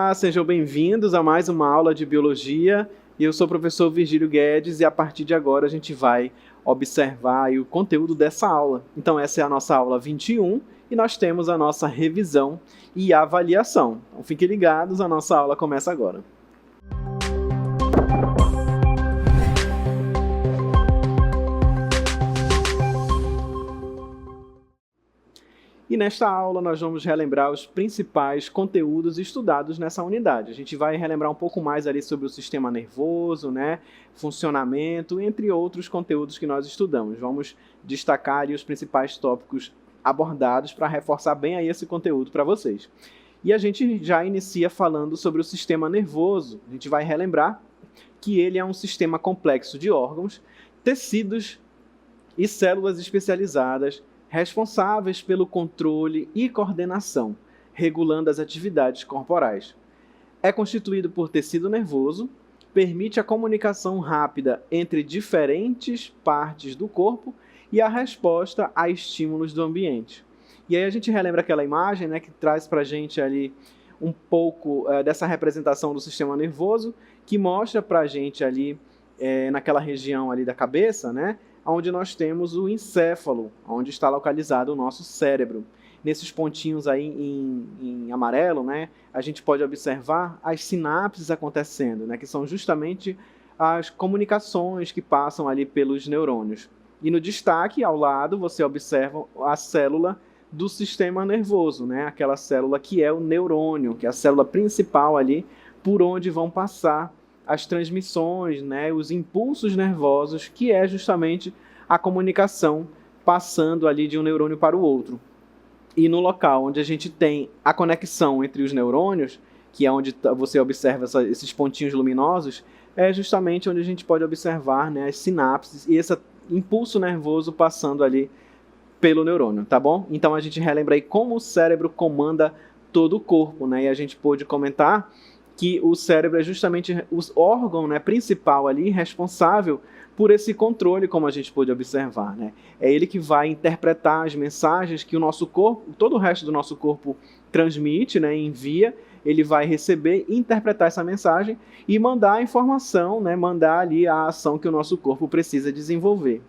Olá, sejam bem-vindos a mais uma aula de Biologia. Eu sou o professor Virgílio Guedes e a partir de agora a gente vai observar aí o conteúdo dessa aula. Então essa é a nossa aula 21 e nós temos a nossa revisão e avaliação. Então fiquem ligados, a nossa aula começa agora. E nesta aula nós vamos relembrar os principais conteúdos estudados nessa unidade. A gente vai relembrar um pouco mais ali sobre o sistema nervoso, funcionamento, entre outros conteúdos que nós estudamos. Vamos destacar ali os principais tópicos abordados para reforçar bem aí esse conteúdo para vocês. E a gente já inicia falando sobre o sistema nervoso. A gente vai relembrar que ele é um sistema complexo de órgãos, tecidos e células especializadas responsáveis pelo controle e coordenação, regulando as atividades corporais. É constituído por tecido nervoso, permite a comunicação rápida entre diferentes partes do corpo e a resposta a estímulos do ambiente. E aí a gente relembra aquela imagem, que traz para a gente ali um pouco dessa representação do sistema nervoso, que mostra para a gente ali, naquela região ali da cabeça, onde nós temos o encéfalo, onde está localizado o nosso cérebro. Nesses pontinhos aí em amarelo, a gente pode observar as sinapses acontecendo, que são justamente as comunicações que passam ali pelos neurônios. E no destaque, ao lado, você observa a célula do sistema nervoso, aquela célula que é o neurônio, que é a célula principal ali, por onde vão passar as transmissões, os impulsos nervosos, que é justamente a comunicação passando ali de um neurônio para o outro. E no local onde a gente tem a conexão entre os neurônios, que é onde você observa esses pontinhos luminosos, é justamente onde a gente pode observar as sinapses e esse impulso nervoso passando ali pelo neurônio, tá bom? Então a gente relembra aí como o cérebro comanda todo o corpo, e a gente pôde comentar que o cérebro é justamente o órgão principal ali, responsável por esse controle, como a gente pôde observar. É ele que vai interpretar as mensagens que o nosso corpo, todo o resto do nosso corpo transmite, envia, ele vai receber, interpretar essa mensagem e mandar a informação, mandar ali a ação que o nosso corpo precisa desenvolver.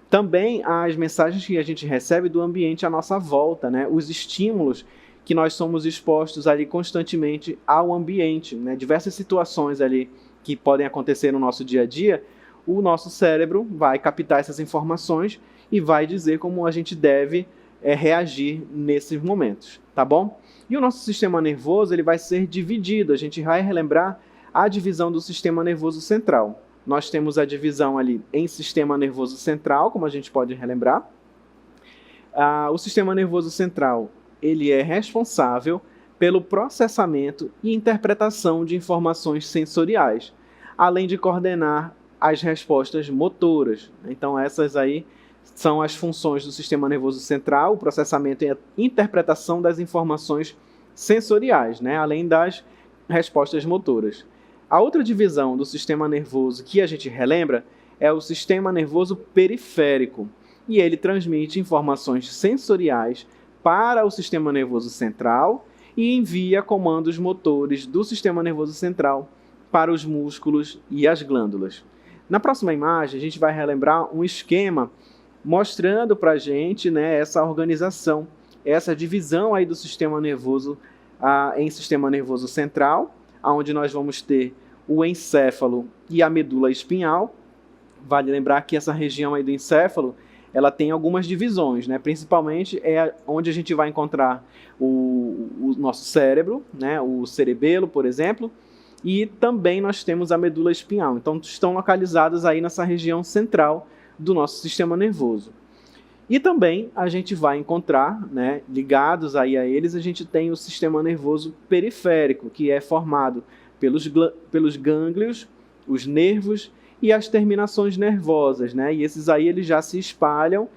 Também as mensagens que a gente recebe do ambiente à nossa volta, os estímulos que nós somos expostos ali constantemente ao ambiente, diversas situações ali que podem acontecer no nosso dia a dia, o nosso cérebro vai captar essas informações e vai dizer como a gente deve reagir nesses momentos, tá bom? E o nosso sistema nervoso ele vai ser dividido, a gente vai relembrar a divisão do sistema nervoso central. Nós temos a divisão ali em sistema nervoso central, como a gente pode relembrar. O sistema nervoso central ele é responsável pelo processamento e interpretação de informações sensoriais, além de coordenar as respostas motoras. Então, essas aí são as funções do sistema nervoso central, o processamento e a interpretação das informações sensoriais, além das respostas motoras. A outra divisão do sistema nervoso que a gente relembra é o sistema nervoso periférico, e ele transmite informações sensoriais para o sistema nervoso central e envia comandos motores do sistema nervoso central para os músculos e as glândulas. Na próxima imagem, a gente vai relembrar um esquema mostrando para a gente essa organização, essa divisão aí do sistema nervoso em sistema nervoso central, onde nós vamos ter o encéfalo e a medula espinhal. Vale lembrar que essa região aí do encéfalo ela tem algumas divisões, principalmente é onde a gente vai encontrar o nosso cérebro, o cerebelo, por exemplo, e também nós temos a medula espinhal. Então, estão localizadas aí nessa região central do nosso sistema nervoso. E também a gente vai encontrar, ligados aí a eles, a gente tem o sistema nervoso periférico, que é formado pelos gânglios, os nervos e as terminações nervosas, e esses aí eles já se espalham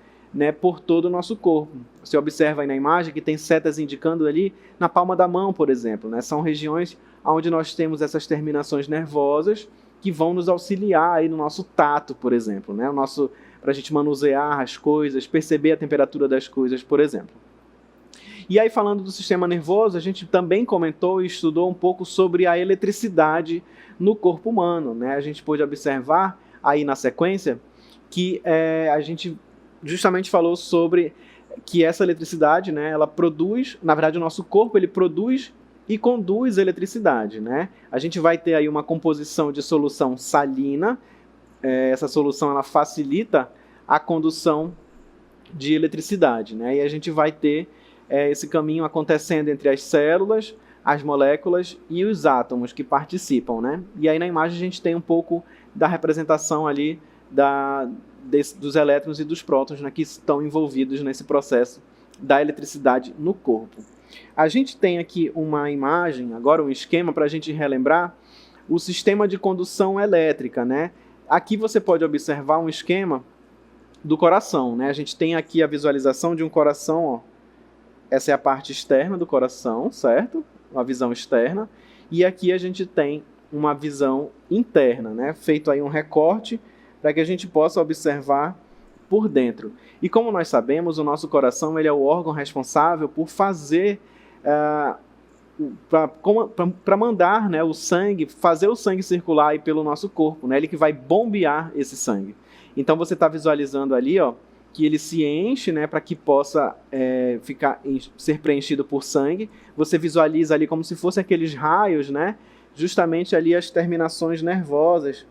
por todo o nosso corpo. Você observa aí na imagem que tem setas indicando ali na palma da mão, por exemplo, São regiões onde nós temos essas terminações nervosas que vão nos auxiliar aí no nosso tato, por exemplo, para a gente manusear as coisas, perceber a temperatura das coisas, por exemplo. E aí, falando do sistema nervoso, a gente também comentou e estudou um pouco sobre a eletricidade no corpo humano, né? A gente pôde observar aí na sequência que a gente justamente falou sobre que essa eletricidade, né, ela produz, na verdade o nosso corpo ele produz e conduz eletricidade, né? A gente vai ter aí uma composição de solução salina, essa solução ela facilita a condução de eletricidade, né? E a gente vai ter esse caminho acontecendo entre as células, as moléculas e os átomos que participam, né? E aí na imagem a gente tem um pouco da representação ali dos elétrons e dos prótons, né, que estão envolvidos nesse processo da eletricidade no corpo. A gente tem aqui uma imagem, agora um esquema para a gente relembrar o sistema de condução elétrica, né? Aqui você pode observar um esquema do coração, né? A gente tem aqui a visualização de um coração, ó. Essa é a parte externa do coração, certo? Uma visão externa. E aqui a gente tem uma visão interna, né? Feito aí um recorte para que a gente possa observar por dentro. E como nós sabemos, o nosso coração ele é o órgão responsável por fazer, para mandar, né, o sangue, fazer o sangue circular aí pelo nosso corpo, né? Ele que vai bombear esse sangue. Então você está visualizando ali, ó, que ele se enche, né, para que possa ser preenchido por sangue. Você visualiza ali como se fossem aqueles raios, né, justamente ali as terminações nervosas,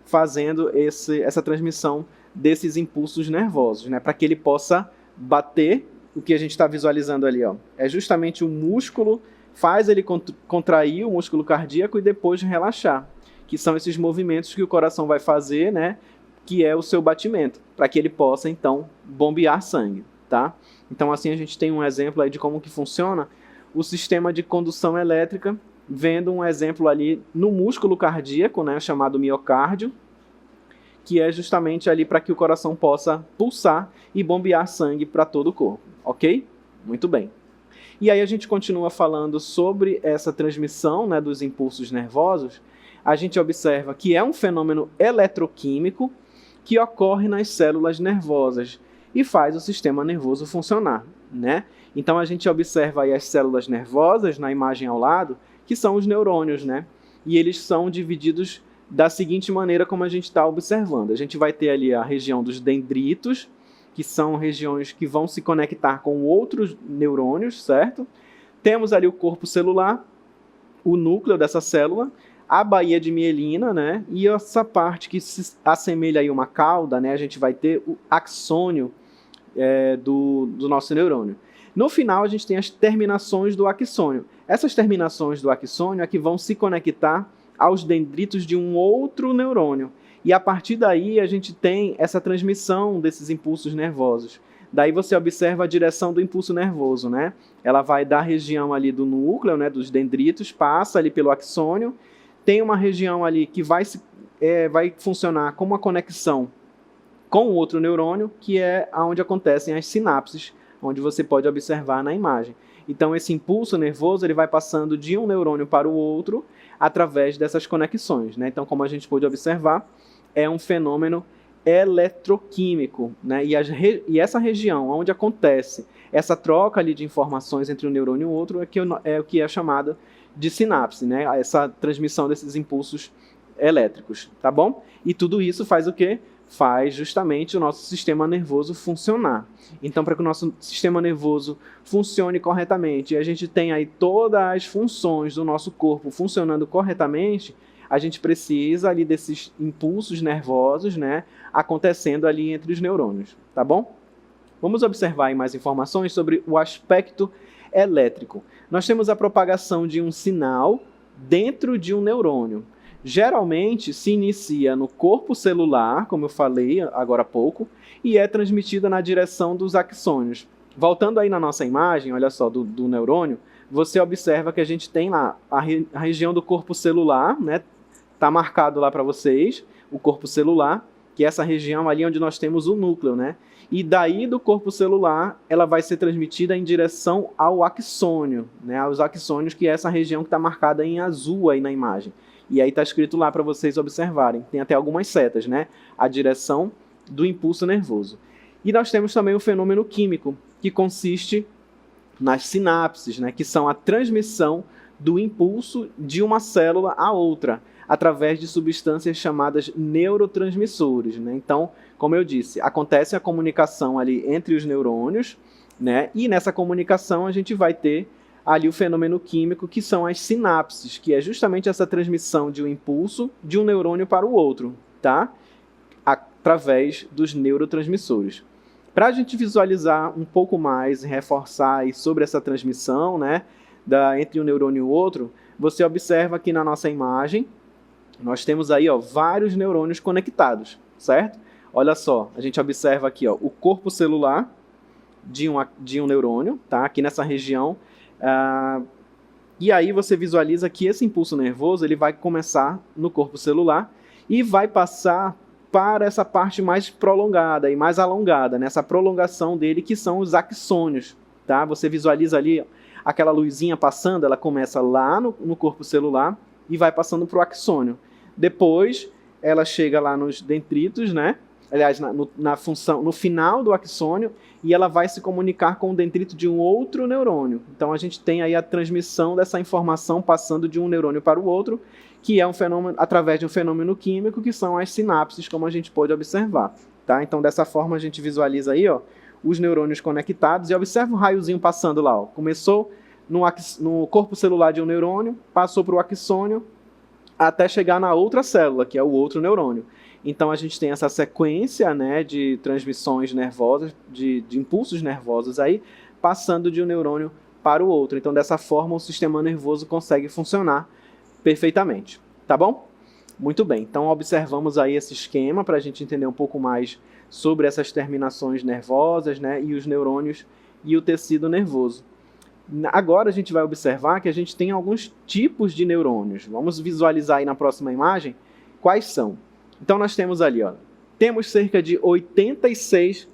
fazendo essa transmissão desses impulsos nervosos, né, para que ele possa bater. O que a gente está visualizando ali, ó, é justamente o músculo, faz ele contrair o músculo cardíaco e depois relaxar, que são esses movimentos que o coração vai fazer, né, que é o seu batimento, para que ele possa, então, bombear sangue, tá? Então, assim, a gente tem um exemplo aí de como que funciona o sistema de condução elétrica, vendo um exemplo ali no músculo cardíaco, né, chamado miocárdio, que é justamente ali para que o coração possa pulsar e bombear sangue para todo o corpo, ok? Muito bem. E aí a gente continua falando sobre essa transmissão, né, dos impulsos nervosos. A gente observa que é um fenômeno eletroquímico que ocorre nas células nervosas e faz o sistema nervoso funcionar, né? Então a gente observa aí as células nervosas na imagem ao lado, que são os neurônios, né? E eles são divididos da seguinte maneira como a gente está observando. A gente vai ter ali a região dos dendritos, que são regiões que vão se conectar com outros neurônios, certo? Temos ali o corpo celular, o núcleo dessa célula, a baía de mielina, né? E essa parte que se assemelha aí a uma cauda, né? A gente vai ter o axônio do nosso neurônio. No final, a gente tem as terminações do axônio. Essas terminações do axônio é que vão se conectar aos dendritos de um outro neurônio. E a partir daí, a gente tem essa transmissão desses impulsos nervosos. Daí você observa a direção do impulso nervoso, né? Ela vai da região ali do núcleo, né, dos dendritos, passa ali pelo axônio, tem uma região ali que vai funcionar como uma conexão com o outro neurônio, que é onde acontecem as sinapses, onde você pode observar na imagem. Então, esse impulso nervoso ele vai passando de um neurônio para o outro através dessas conexões, né? Então, como a gente pôde observar, é um fenômeno eletroquímico, né? E essa região onde acontece essa troca ali de informações entre um neurônio e o outro é o que é chamada de sinapse, né? Essa transmissão desses impulsos elétricos, tá bom? E tudo isso faz o quê? Faz justamente o nosso sistema nervoso funcionar. Então, para que o nosso sistema nervoso funcione corretamente e a gente tenha aí todas as funções do nosso corpo funcionando corretamente, a gente precisa ali desses impulsos nervosos, né, acontecendo ali entre os neurônios, tá bom? Vamos observar aí mais informações sobre o aspecto elétrico. Nós temos a propagação de um sinal dentro de um neurônio. Geralmente se inicia no corpo celular, como eu falei agora há pouco, e é transmitida na direção dos axônios. Voltando aí na nossa imagem, olha só, do neurônio, você observa que a gente tem lá a região do corpo celular, né? Está marcado lá para vocês, o corpo celular, que é essa região ali onde nós temos o núcleo, né? E daí do corpo celular, ela vai ser transmitida em direção ao axônio, né? Aos axônios, que é essa região que está marcada em azul aí na imagem. E aí está escrito lá para vocês observarem. Tem até algumas setas, né? A direção do impulso nervoso. E nós temos também o fenômeno químico, que consiste nas sinapses, né, que são a transmissão do impulso de uma célula a outra, através de substâncias chamadas neurotransmissores, né? Então, como eu disse, acontece a comunicação ali entre os neurônios, né? E nessa comunicação a gente vai ter ali o fenômeno químico, que são as sinapses, que é justamente essa transmissão de um impulso de um neurônio para o outro, tá? Através dos neurotransmissores. Para a gente visualizar um pouco mais, reforçar aí sobre essa transmissão, né, entre um neurônio e o outro, você observa aqui na nossa imagem, nós temos aí, ó, vários neurônios conectados, certo? Olha só, a gente observa aqui, ó, o corpo celular de um neurônio, tá? Aqui nessa região. E aí você visualiza que esse impulso nervoso ele vai começar no corpo celular e vai passar para essa parte mais prolongada e mais alongada, nessa prolongação dele, que são os axônios, tá? Você visualiza ali aquela luzinha passando, ela começa lá no corpo celular e vai passando para o axônio. Depois, ela chega lá nos dendritos, né? Aliás, no final do axônio, e ela vai se comunicar com o dendrito de um outro neurônio. Então, a gente tem aí a transmissão dessa informação passando de um neurônio para o outro, que é um fenômeno, através de um fenômeno químico, que são as sinapses, como a gente pode observar. Tá? Então, dessa forma, a gente visualiza aí, ó, os neurônios conectados, e observa um raiozinho passando lá. Ó. Começou no corpo celular de um neurônio, passou para o axônio, até chegar na outra célula, que é o outro neurônio. Então, a gente tem essa sequência, né, de transmissões nervosas, de impulsos nervosos aí, passando de um neurônio para o outro. Então, dessa forma, o sistema nervoso consegue funcionar perfeitamente. Tá bom? Muito bem. Então, observamos aí esse esquema para a gente entender um pouco mais sobre essas terminações nervosas, né, e os neurônios e o tecido nervoso. Agora, a gente vai observar que a gente tem alguns tipos de neurônios. Vamos visualizar aí na próxima imagem quais são. Então, nós temos ali, ó, temos cerca de 86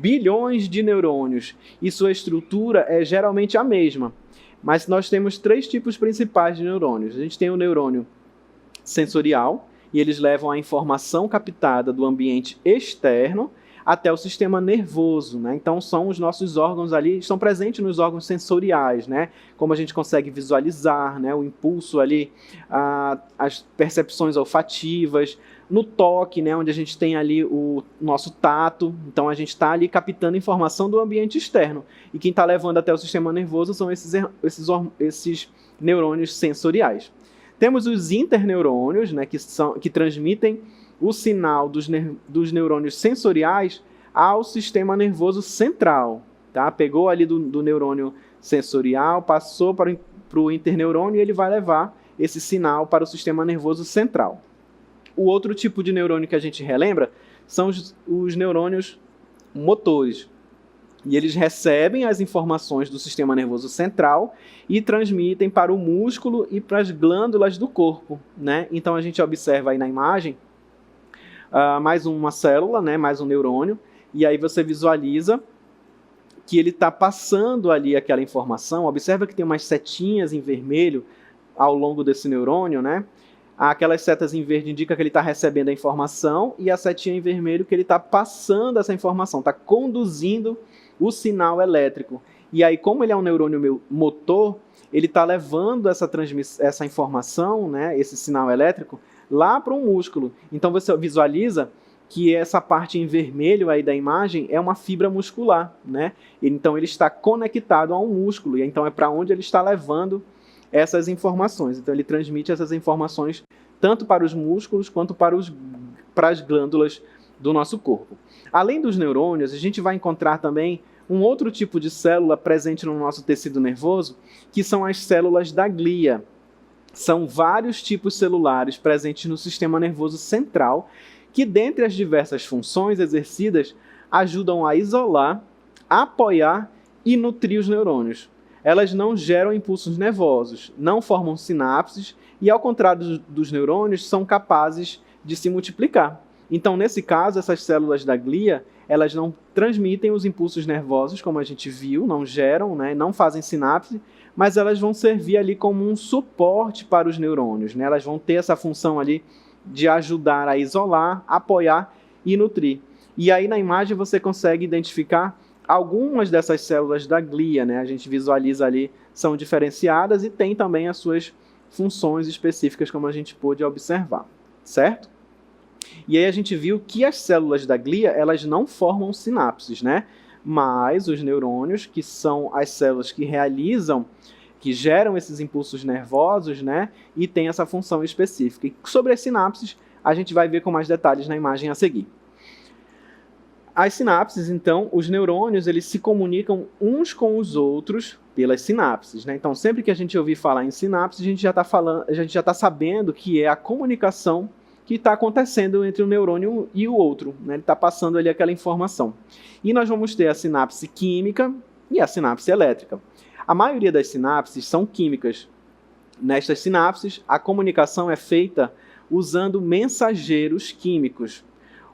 bilhões de neurônios e sua estrutura é geralmente a mesma. Mas nós temos três tipos principais de neurônios. A gente tem o neurônio sensorial, e eles levam a informação captada do ambiente externo até o sistema nervoso, né? Então, são os nossos órgãos ali, estão presentes nos órgãos sensoriais, né? Como a gente consegue visualizar, né? O impulso ali, as percepções olfativas, no toque, né? Onde a gente tem ali o nosso tato, então a gente está ali captando informação do ambiente externo, e quem está levando até o sistema nervoso são esses neurônios sensoriais. Temos os interneurônios, né? Que transmitem o sinal dos neurônios sensoriais ao sistema nervoso central. Tá? Pegou ali do neurônio sensorial, passou para o interneurônio, e ele vai levar esse sinal para o sistema nervoso central. O outro tipo de neurônio que a gente relembra são os neurônios motores. E eles recebem as informações do sistema nervoso central e transmitem para o músculo e para as glândulas do corpo. Né? Então, a gente observa aí na imagem mais uma célula, né, mais um neurônio, e aí você visualiza que ele está passando ali aquela informação. Observa que tem umas setinhas em vermelho ao longo desse neurônio, né? Aquelas setas em verde indicam que ele está recebendo a informação, e a setinha em vermelho que ele está passando essa informação, está conduzindo o sinal elétrico. E aí, como ele é um neurônio motor, ele está levando essa informação, né, esse sinal elétrico, lá para um músculo. Então, você visualiza que essa parte em vermelho aí da imagem é uma fibra muscular, né? Então, ele está conectado a um músculo, e então é para onde ele está levando essas informações. Então, ele transmite essas informações tanto para os músculos quanto para as glândulas do nosso corpo. Além dos neurônios, a gente vai encontrar também um outro tipo de célula presente no nosso tecido nervoso, que são as células da glia. São vários tipos celulares presentes no sistema nervoso central, que, dentre as diversas funções exercidas, ajudam a isolar, apoiar e nutrir os neurônios. Elas não geram impulsos nervosos, não formam sinapses e, ao contrário dos neurônios, são capazes de se multiplicar. Então, nesse caso, essas células da glia, elas não transmitem os impulsos nervosos, como a gente viu, não geram, né, não fazem sinapse, mas elas vão servir ali como um suporte para os neurônios, né? Elas vão ter essa função ali de ajudar a isolar, apoiar e nutrir. E aí na imagem você consegue identificar algumas dessas células da glia, né, a gente visualiza ali, são diferenciadas e tem também as suas funções específicas, como a gente pôde observar, certo? E aí a gente viu que as células da glia, elas não formam sinapses, né? Mas os neurônios, que são as células que geram esses impulsos nervosos, né? E tem essa função específica. E sobre as sinapses, a gente vai ver com mais detalhes na imagem a seguir. As sinapses, então, os neurônios, eles se comunicam uns com os outros pelas sinapses, né? Então, sempre que a gente ouvir falar em sinapses, a gente já está sabendo que é a comunicação que está acontecendo entre um neurônio e o outro, né? Ele está passando ali aquela informação. E nós vamos ter a sinapse química e a sinapse elétrica. A maioria das sinapses são químicas. Nestas sinapses, a comunicação é feita usando mensageiros químicos.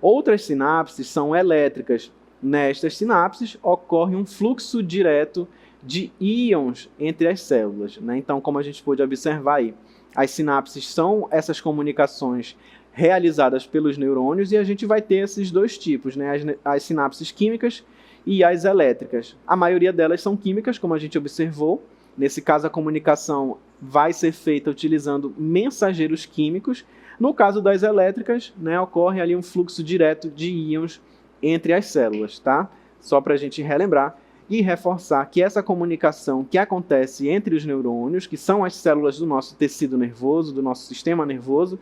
Outras sinapses são elétricas. Nestas sinapses, ocorre um fluxo direto de íons entre as células, né? Então, como a gente pôde observar aí, as sinapses são essas comunicações realizadas pelos neurônios e a gente vai ter esses dois tipos, né? As sinapses químicas e as elétricas. A maioria delas são químicas, como a gente observou. Nesse caso, a comunicação vai ser feita utilizando mensageiros químicos. No caso das elétricas, né, ocorre ali um fluxo direto de íons entre as células, tá? Só para a gente relembrar e reforçar que essa comunicação que acontece entre os neurônios, que são as células do nosso tecido nervoso, do nosso sistema nervoso,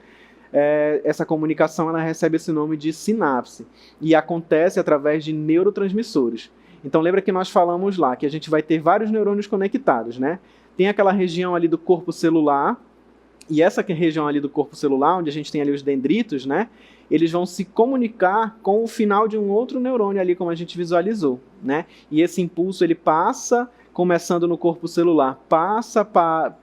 essa comunicação ela recebe esse nome de sinapse e acontece através de neurotransmissores. Então lembra que nós falamos lá que a gente vai ter vários neurônios conectados, né? Tem aquela região ali do corpo celular, e essa região ali do corpo celular, onde a gente tem ali os dendritos, né? Eles vão se comunicar com o final de um outro neurônio ali, como a gente visualizou, né? E esse impulso, ele passa, começando no corpo celular, passa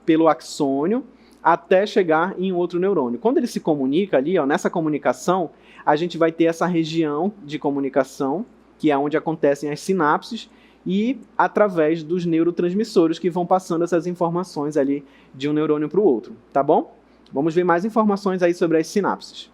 pelo axônio, até chegar em outro neurônio. Quando ele se comunica ali, ó, nessa comunicação, a gente vai ter essa região de comunicação, que é onde acontecem as sinapses, e através dos neurotransmissores que vão passando essas informações ali de um neurônio para o outro, tá bom? Vamos ver mais informações aí sobre as sinapses.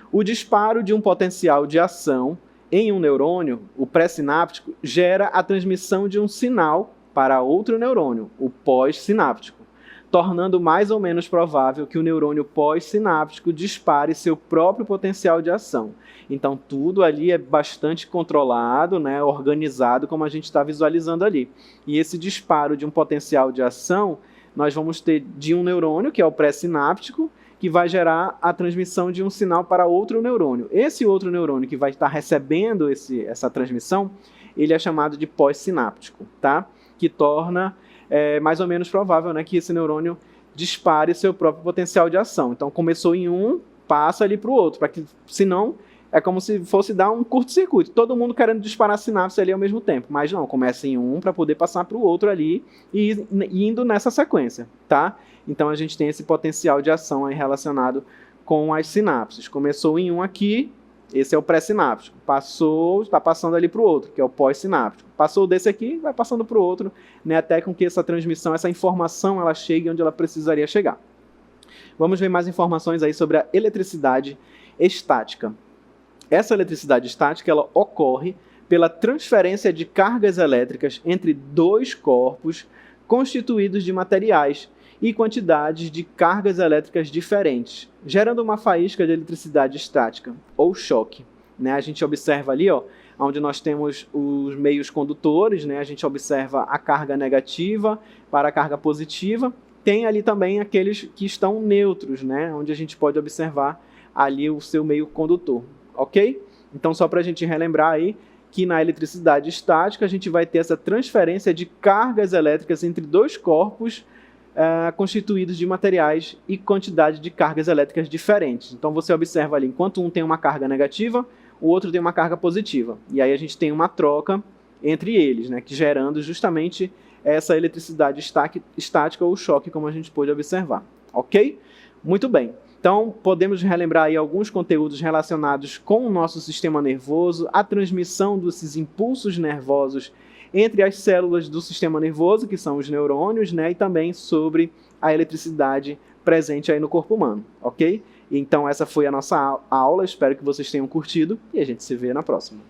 O disparo de um potencial de ação em um neurônio, o pré-sináptico, gera a transmissão de um sinal para outro neurônio, o pós-sináptico, tornando mais ou menos provável que o neurônio pós-sináptico dispare seu próprio potencial de ação. Então, tudo ali é bastante controlado, né, organizado, como a gente está visualizando ali. E esse disparo de um potencial de ação, nós vamos ter de um neurônio, que é o pré-sináptico, que vai gerar a transmissão de um sinal para outro neurônio. Esse outro neurônio que vai estar recebendo essa transmissão, ele é chamado de pós-sináptico, tá? Que torna mais ou menos provável, né, que esse neurônio dispare seu próprio potencial de ação. Então, começou em um, passa ali para o outro, para que, senão, é como se fosse dar um curto-circuito. Todo mundo querendo disparar a sinapse ali ao mesmo tempo. Mas não, começa em um para poder passar para o outro ali e indo nessa sequência, tá? Então, a gente tem esse potencial de ação aí relacionado com as sinapses. Começou em um aqui, esse é o pré-sináptico. Passou, está passando ali para o outro, que é o pós-sináptico. Passou desse aqui, vai passando para o outro, né, até com que essa transmissão, essa informação, ela chegue onde ela precisaria chegar. Vamos ver mais informações aí sobre a eletricidade estática. Essa eletricidade estática, ela ocorre pela transferência de cargas elétricas entre dois corpos constituídos de materiais e quantidades de cargas elétricas diferentes, gerando uma faísca de eletricidade estática, ou choque. Né? A gente observa ali, ó, onde nós temos os meios condutores, né? A gente observa a carga negativa para a carga positiva, tem ali também aqueles que estão neutros, né? Onde a gente pode observar ali o seu meio condutor, ok? Então, só para a gente relembrar aí, que na eletricidade estática a gente vai ter essa transferência de cargas elétricas entre dois corpos constituídos de materiais e quantidade de cargas elétricas diferentes. Então você observa ali, enquanto um tem uma carga negativa, o outro tem uma carga positiva. E aí a gente tem uma troca entre eles, né, que gerando justamente essa eletricidade estática ou choque, como a gente pôde observar. Ok? Muito bem. Então, podemos relembrar aí alguns conteúdos relacionados com o nosso sistema nervoso, a transmissão desses impulsos nervosos entre as células do sistema nervoso, que são os neurônios, né, e também sobre a eletricidade presente aí no corpo humano, ok? Então, essa foi a nossa aula, espero que vocês tenham curtido e a gente se vê na próxima.